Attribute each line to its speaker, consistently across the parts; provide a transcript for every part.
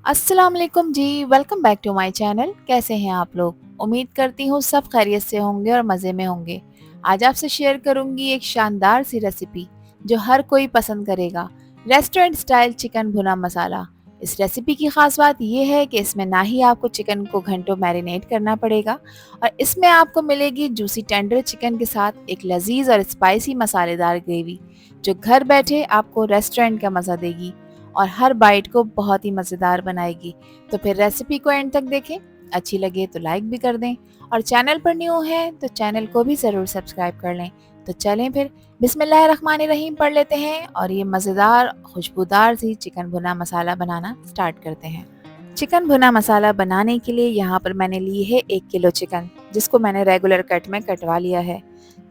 Speaker 1: अस्सलाम वालेकुम जी। Welcome back to my channel. कैसे हैं आप लोग? उम्मीद करती हूँ सब खैरियत से होंगे और मज़े में होंगे। आज आपसे शेयर करूँगी एक शानदार सी रेसिपी जो हर कोई पसंद करेगा। रेस्टोरेंट स्टाइल चिकन भुना मसाला। इस रेसिपी की ख़ास बात यह है कि इसमें ना ही आपको चिकन को घंटों मैरिनेट करना पड़ेगा और इसमें आपको मिलेगी जूसी टेंडर चिकन के साथ एक लजीज और स्पाइसी मसालेदार ग्रेवी जो घर बैठे आपको रेस्टोरेंट का मज़ा देगी और हर बाइट को बहुत ही मज़ेदार बनाएगी। तो फिर रेसिपी को एंड तक देखें, अच्छी लगे तो लाइक भी कर दें और चैनल पर न्यू हैं तो चैनल को भी ज़रूर सब्सक्राइब कर लें। तो चलें फिर बिस्मिल्लाहिर्रहमानिर्रहीम पढ़ लेते हैं और ये मज़ेदार खुशबूदार सी चिकन भुना मसाला बनाना स्टार्ट करते हैं। चिकन भुना मसाला बनाने के लिए यहाँ पर मैंने ली है 1 किलो चिकन, जिसको मैंने रेगुलर कट में कटवा लिया है।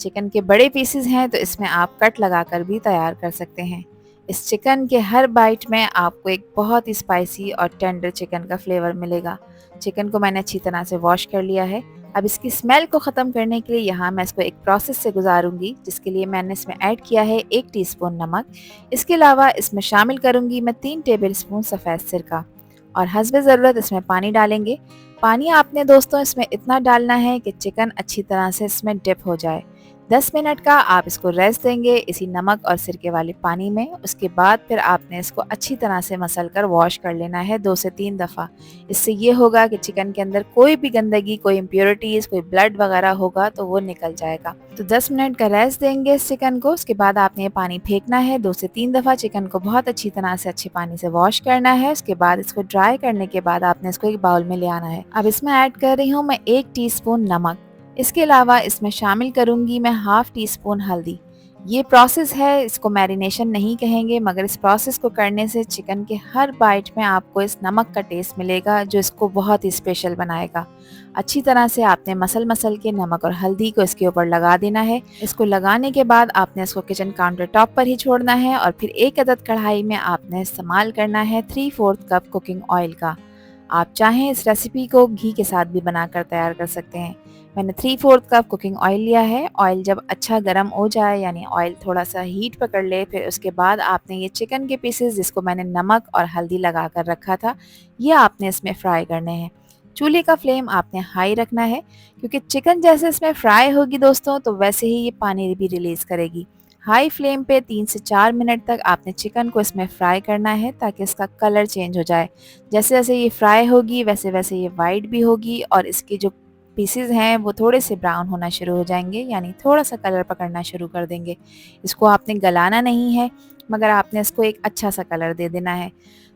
Speaker 1: चिकन के बड़े पीसेस हैं तो इसमें आप कट लगाकर भी तैयार कर सकते हैं। इस चिकन के हर बाइट में आपको एक बहुत ही स्पाइसी और टेंडर चिकन का फ्लेवर मिलेगा। चिकन को मैंने अच्छी तरह से वॉश कर लिया है। अब इसकी स्मेल को ख़त्म करने के लिए यहाँ मैं इसको एक प्रोसेस से गुजारूंगी, जिसके लिए मैंने इसमें ऐड किया है 1 टीस्पून नमक। इसके अलावा इसमें शामिल करूंगी मैं 3 टेबल स्पून सफ़ेद सिरका और हस्बे ज़रूरत इसमें पानी डालेंगे। पानी आपने दोस्तों इसमें इतना डालना है कि चिकन अच्छी तरह से इसमें डिप हो जाए। 10 मिनट का आप इसको रेस्ट देंगे इसी नमक और सिरके वाले पानी में। उसके बाद फिर आपने इसको अच्छी तरह से मसल कर वॉश कर लेना है 2 से 3 दफ़ा। इससे ये होगा कि चिकन के अंदर कोई भी गंदगी, कोई इम्प्योरिटीज़, कोई ब्लड वगैरह होगा तो वो निकल जाएगा। तो 10 मिनट का रेस्ट देंगे इस चिकन को। उसके बाद आपने ये पानी फेंकना है 2 से 3 दफ़ा। चिकन को बहुत अच्छी तरह से अच्छे पानी से वॉश करना है। उसके बाद इसको ड्राई करने के बाद आपने इसको एक बाउल में ले आना है। अब इसमें ऐड कर रही हूँ मैं 1 टीस्पून नमक। इसके अलावा इसमें शामिल करूंगी मैं हाफ टी स्पून हल्दी। ये प्रोसेस है, इसको मैरिनेशन नहीं कहेंगे, मगर इस प्रोसेस को करने से चिकन के हर बाइट में आपको इस नमक का टेस्ट मिलेगा जो इसको बहुत ही स्पेशल बनाएगा। अच्छी तरह से आपने मसल मसल के नमक और हल्दी को इसके ऊपर लगा देना है। इसको लगाने के बाद आपने इसको किचन काउंटर टॉप पर ही छोड़ना है और फिर एक अदद कढ़ाई में आपने इस्तेमाल करना है 3/4 कप कुकिंग ऑयल का। आप चाहें इस रेसिपी को घी के साथ भी बनाकर तैयार कर सकते हैं। मैंने 3/4 कप कुकिंग ऑयल लिया है। ऑयल जब अच्छा गर्म हो जाए, यानी ऑयल थोड़ा सा हीट पकड़ ले, फिर उसके बाद आपने ये चिकन के पीसेस जिसको मैंने नमक और हल्दी लगा कर रखा था, ये आपने इसमें फ्राई करने हैं। चूल्हे का फ्लेम आपने हाई रखना है, क्योंकि चिकन जैसे इसमें फ्राई होगी दोस्तों तो वैसे ही ये पानी भी रिलीज़ करेगी। हाई फ्लेम पे 3 से 4 मिनट तक आपने चिकन को इसमें फ्राई करना है ताकि इसका कलर चेंज हो जाए। जैसे जैसे ये फ्राई होगी वैसे वैसे ये वाइट भी होगी और इसके जो पीसेस हैं वो थोड़े से ब्राउन होना शुरू हो जाएंगे, यानी थोड़ा सा कलर पकड़ना शुरू कर देंगे। इसको आपने गलाना नहीं है, मगर आपने इसको एक अच्छा सा कलर दे देना है।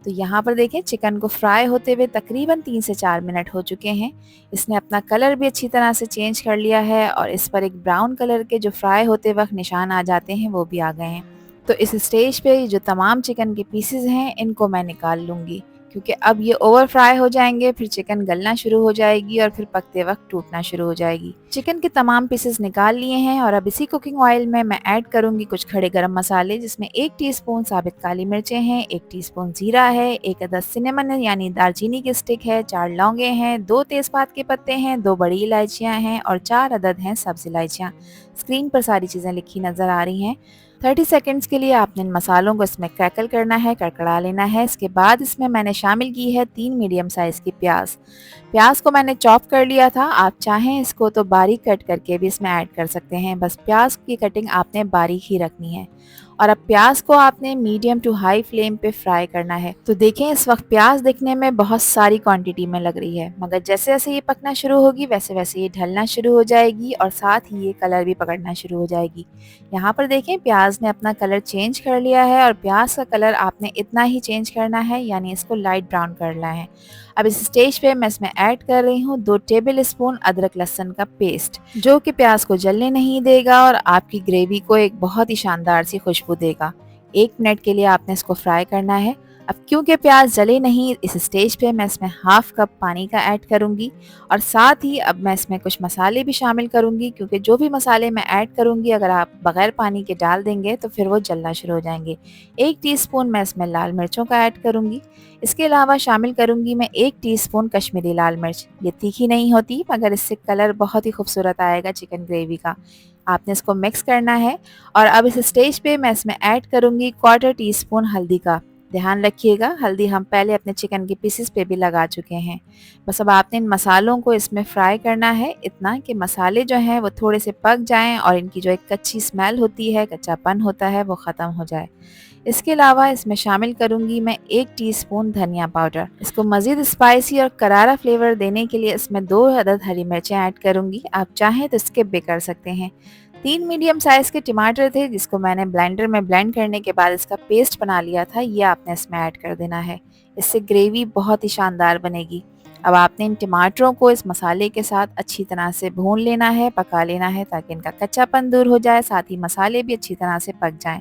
Speaker 1: तो यहाँ पर देखें चिकन को फ्राई होते हुए तकरीबन 3 से 4 मिनट हो चुके हैं। इसने अपना कलर भी अच्छी तरह से चेंज कर लिया है और इस पर एक ब्राउन कलर के जो फ्राई होते वक्त निशान आ जाते हैं वो भी आ गए हैं। तो इस स्टेज पे जो तमाम चिकन के पीसेस हैं इनको मैं निकाल लूँगी, क्योंकि अब ये ओवर फ्राई हो जाएंगे, फिर चिकन गलना शुरू हो जाएगी और फिर पकते वक्त टूटना शुरू हो जाएगी। चिकन के तमाम पीसेस निकाल लिए हैं और अब इसी कुकिंग ऑयल में मैं ऐड करूंगी कुछ खड़े गरम मसाले, जिसमें 1 टीस्पून साबित काली मिर्चें हैं, 1 टीस्पून जीरा है, एक अदद सिनेमन यानी दालचीनी की स्टिक है, 4 लौंगे हैं, 2 तेज़पात के पत्ते हैं, 2 बड़ी इलायचियाँ हैं और 4 अदद हैं सब्ज़ इलायचियाँ। स्क्रीन पर सारी चीज़ें लिखी नज़र आ रही हैं। 30 सेकंड्स के लिए आपने इन मसालों को इसमें क्रैकल करना है, कड़कड़ा लेना है। इसके बाद इसमें मैंने शामिल की है 3 मीडियम साइज़ की प्याज। प्याज को मैंने चॉप कर लिया था, आप चाहें इसको तो बारीक कट करके भी इसमें ऐड कर सकते हैं, बस प्याज की कटिंग आपने बारीक ही रखनी है। और अब प्याज को आपने मीडियम टू हाई फ्लेम पे फ्राई करना है। तो देखें इस वक्त प्याज दिखने में बहुत सारी क्वांटिटी में लग रही है, मगर जैसे जैसे ये पकना शुरू होगी वैसे वैसे ये ढलना शुरू हो जाएगी और साथ ही ये कलर भी पकड़ना शुरू हो जाएगी। यहाँ पर देखें प्याज ने अपना कलर चेंज कर लिया है और प्याज का कलर आपने इतना ही चेंज करना है, यानी इसको लाइट ब्राउन करना है। अब इस स्टेज पे मैं इसमें ऐड कर रही हूँ 2 टेबल स्पून अदरक लहसुन का पेस्ट, जो कि प्याज को जलने नहीं देगा और आपकी ग्रेवी को एक बहुत ही शानदार सी खुशबू देगा। 1 मिनट के लिए आपने इसको फ्राई करना है। अब क्योंकि प्याज जले नहीं, इस स्टेज पे मैं इसमें हाफ कप पानी का ऐड करूंगी और साथ ही अब मैं इसमें कुछ मसाले भी शामिल करूंगी, क्योंकि जो भी मसाले मैं ऐड करूंगी अगर आप बगैर पानी के डाल देंगे तो फिर वो जलना शुरू हो जाएंगे। 1 टीस्पून मैं इसमें लाल मिर्चों का ऐड करूंगी। इसके अलावा शामिल करूंगी मैं 1 टीस्पून कश्मीरी लाल मिर्च। ये तीखी नहीं होती, मगर इससे कलर बहुत ही खूबसूरत आएगा चिकन ग्रेवी का। आपने इसको मिक्स करना है और अब इस स्टेज पे मैं इसमें ऐड करूंगी 1/4 टीस्पून हल्दी का। ध्यान रखिएगा हल्दी हम पहले अपने चिकन के पीसेस पे भी लगा चुके हैं। बस अब आपने इन मसालों को इसमें फ्राई करना है इतना कि मसाले जो हैं वो थोड़े से पक जाएं और इनकी जो एक कच्ची स्मेल होती है, कच्चापन होता है, वो ख़त्म हो जाए। इसके अलावा इसमें शामिल करूंगी मैं 1 टीस्पून धनिया पाउडर। इसको मज़ीद स्पाइसी और करारा फ्लेवर देने के लिए इसमें 2 अदद हरी मिर्चें ऐड करूंगी। आप चाहें तो स्किप भी कर सकते हैं। 3 मीडियम साइज़ के टमाटर थे जिसको मैंने ब्लेंडर में ब्लेंड करने के बाद इसका पेस्ट बना लिया था, ये आपने इसमें ऐड कर देना है। इससे ग्रेवी बहुत ही शानदार बनेगी। अब आपने इन टमाटरों को इस मसाले के साथ अच्छी तरह से भून लेना है, पका लेना है ताकि इनका कच्चापन दूर हो जाए, साथ ही मसाले भी अच्छी तरह से पक जाएं।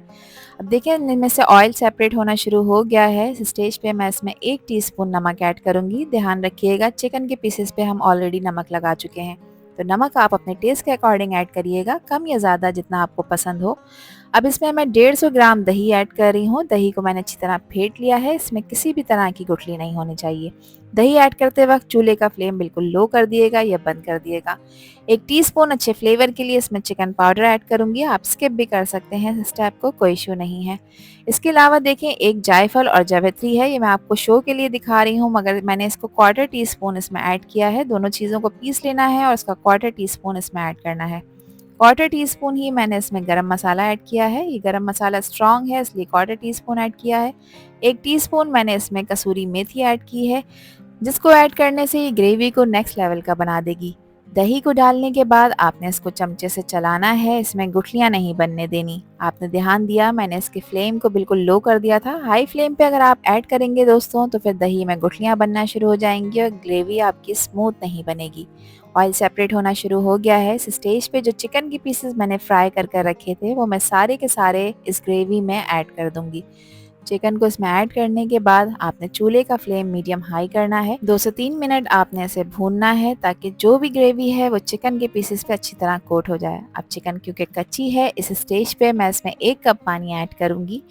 Speaker 1: अब देखिए इनमें से ऑयल सेपरेट होना शुरू हो गया है। इस स्टेज पे मैं इसमें 1 टीस्पून नमक ऐड करूंगी। ध्यान रखिएगा चिकन के पीसेस पे हम ऑलरेडी नमक लगा चुके हैं, तो नमक आप अपने टेस्ट के अकॉर्डिंग ऐड करिएगा, कम या ज़्यादा जितना आपको पसंद हो। अब इसमें मैं 150 ग्राम दही ऐड कर रही हूँ। दही को मैंने अच्छी तरह फेंट लिया है, इसमें किसी भी तरह की गुठली नहीं होनी चाहिए। दही ऐड करते वक्त चूल्हे का फ्लेम बिल्कुल लो कर दिएगा या बंद कर दिएगा। 1 टीस्पून अच्छे फ्लेवर के लिए इसमें चिकन पाउडर ऐड करूंगी। आप स्किप भी कर सकते हैं इस स्टेप को, कोई इशू नहीं है। इसके अलावा देखें एक जायफल और जावित्री है, ये मैं आपको शो के लिए दिखा रही हूँ, मगर मैंने इसको 1/4 टीस्पून इसमें ऐड किया है। दोनों चीज़ों को पीस लेना है और इसका 1/4 टीस्पून इसमें ऐड करना है। 1/4 टीस्पून ही मैंने इसमें गरम मसाला ऐड किया है। ये गरम मसाला स्ट्रॉन्ग है इसलिए 1/4 टीस्पून ऐड किया है। 1 टीस्पून मैंने इसमें कसूरी मेथी ऐड की है, जिसको ऐड करने से ये ग्रेवी को नेक्स्ट लेवल का बना देगी। दही को डालने के बाद आपने इसको चमचे से चलाना है, इसमें गुठलियां नहीं बनने देनी। आपने ध्यान दिया मैंने इसके फ्लेम को बिल्कुल लो कर दिया था। हाई फ्लेम पे अगर आप ऐड करेंगे दोस्तों तो फिर दही में गुठलियां बनना शुरू हो जाएंगी और ग्रेवी आपकी स्मूथ नहीं बनेगी। ऑयल सेपरेट होना शुरू हो गया है। इस स्टेज पे जो चिकन के पीसेस मैंने फ्राई कर रखे थे वो मैं सारे के सारे इस ग्रेवी में ऐड कर दूंगी। चिकन को इसमें ऐड करने के बाद आपने चूल्हे का फ्लेम मीडियम हाई करना है। 2 से 3 मिनट आपने इसे भूनना है ताकि जो भी ग्रेवी है वो चिकन के पीसेस पे अच्छी तरह कोट हो जाए। अब चिकन क्योंकि कच्ची है, इस स्टेज पे मैं इसमें 1 कप पानी ऐड करूंगी।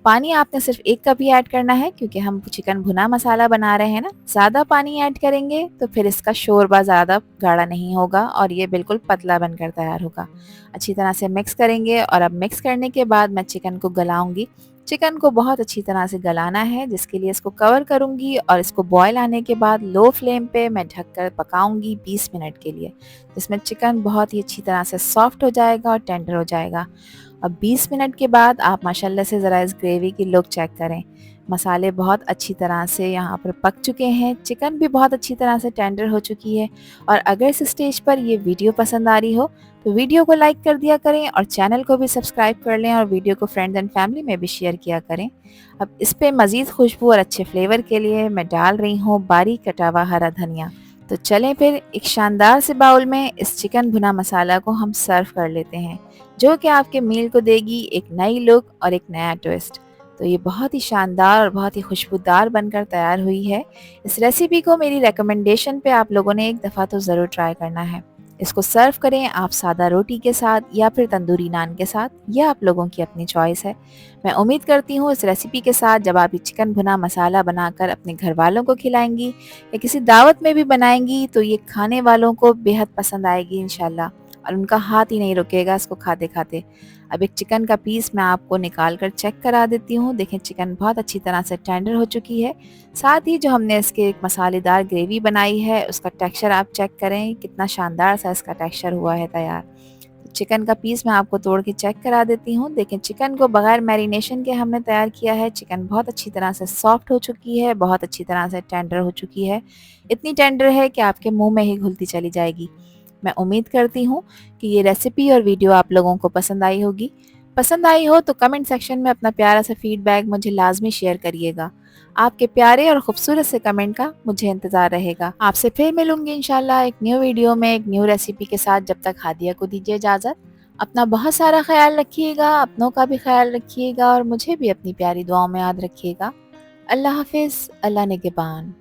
Speaker 1: पानी आपने सिर्फ 1 कप ही ऐड करना है क्योंकि हम चिकन भुना मसाला बना रहे हैं ना। ज़्यादा पानी ऐड करेंगे तो फिर इसका शोरबा ज़्यादा गाढ़ा नहीं होगा और ये बिल्कुल पतला बनकर तैयार होगा। अच्छी तरह से मिक्स करेंगे और अब मिक्स करने के बाद मैं चिकन को गलाऊंगी। चिकन को बहुत अच्छी तरह से गलाना है, जिसके लिए इसको कवर करूंगी और इसको बॉयल आने के बाद लो फ्लेम पे मैं ढककर पकाऊंगी 20 मिनट के लिए, जिसमें चिकन बहुत ही अच्छी तरह से सॉफ्ट हो जाएगा और टेंडर हो जाएगा। अब 20 मिनट के बाद आप माशाल्लाह से ज़रा इस ग्रेवी की लुक चेक करें। मसाले बहुत अच्छी तरह से यहाँ पर पक चुके हैं, चिकन भी बहुत अच्छी तरह से टेंडर हो चुकी है। और अगर इस स्टेज पर ये वीडियो पसंद आ रही हो तो वीडियो को लाइक कर दिया करें और चैनल को भी सब्सक्राइब कर लें और वीडियो को फ्रेंड्स एंड फैमिली में भी शेयर किया करें। अब इस पे मज़ीद खुशबू और अच्छे फ्लेवर के लिए मैं डाल रही हूँ बारीक कटा हुआ हरा धनिया। तो चलें फिर एक शानदार से बाउल में इस चिकन भुना मसाला को हम सर्व कर लेते हैं, जो कि आपके मील को देगी एक नई लुक और एक नया ट्विस्ट। तो ये बहुत ही शानदार और बहुत ही खुशबूदार बनकर तैयार हुई है। इस रेसिपी को मेरी रिकमेंडेशन पे आप लोगों ने एक दफ़ा तो ज़रूर ट्राई करना है। इसको सर्व करें आप सादा रोटी के साथ या फिर तंदूरी नान के साथ, यह आप लोगों की अपनी चॉइस है। मैं उम्मीद करती हूँ इस रेसिपी के साथ जब आप ये चिकन भुना मसाला बनाकर अपने घर वालों को खिलाएंगी या किसी दावत में भी बनाएंगी तो ये खाने वालों को बेहद पसंद आएगी इंशाल्लाह, और उनका हाथ ही नहीं रुकेगा इसको खाते खाते। अब एक चिकन का पीस मैं आपको निकाल कर चेक करा देती हूँ। देखें चिकन बहुत अच्छी तरह से टेंडर हो चुकी है, साथ ही जो हमने इसके एक मसालेदार ग्रेवी बनाई है उसका टेक्सचर आप चेक करें, कितना शानदार सा इसका टेक्सचर हुआ है तैयार। तो चिकन का पीस मैं आपको तोड़ के चेक करा देती हूँ। देखें चिकन को बगैर मैरिनेशन के हमने तैयार किया है। चिकन बहुत अच्छी तरह से सॉफ्ट हो चुकी है, बहुत अच्छी तरह से टेंडर हो चुकी है, इतनी टेंडर है कि आपके मुँह में ही घुलती चली जाएगी। मैं उम्मीद करती हूँ कि ये रेसिपी और वीडियो आप लोगों को पसंद आई होगी। पसंद आई हो तो कमेंट सेक्शन में अपना प्यारा सा फीडबैक मुझे लाजमी शेयर करिएगा। आपके प्यारे और खूबसूरत से कमेंट का मुझे इंतज़ार रहेगा। आपसे फिर मिलूंगी इंशाल्लाह एक न्यू वीडियो में एक न्यू रेसिपी के साथ। जब तक हादिया को दीजिए इजाज़त। अपना बहुत सारा ख्याल रखिएगा, अपनों का भी ख्याल रखिएगा और मुझे भी अपनी प्यारी दुआओं में याद रखिएगा। अल्लाह हाफिज़, अल्लाह निगहबान।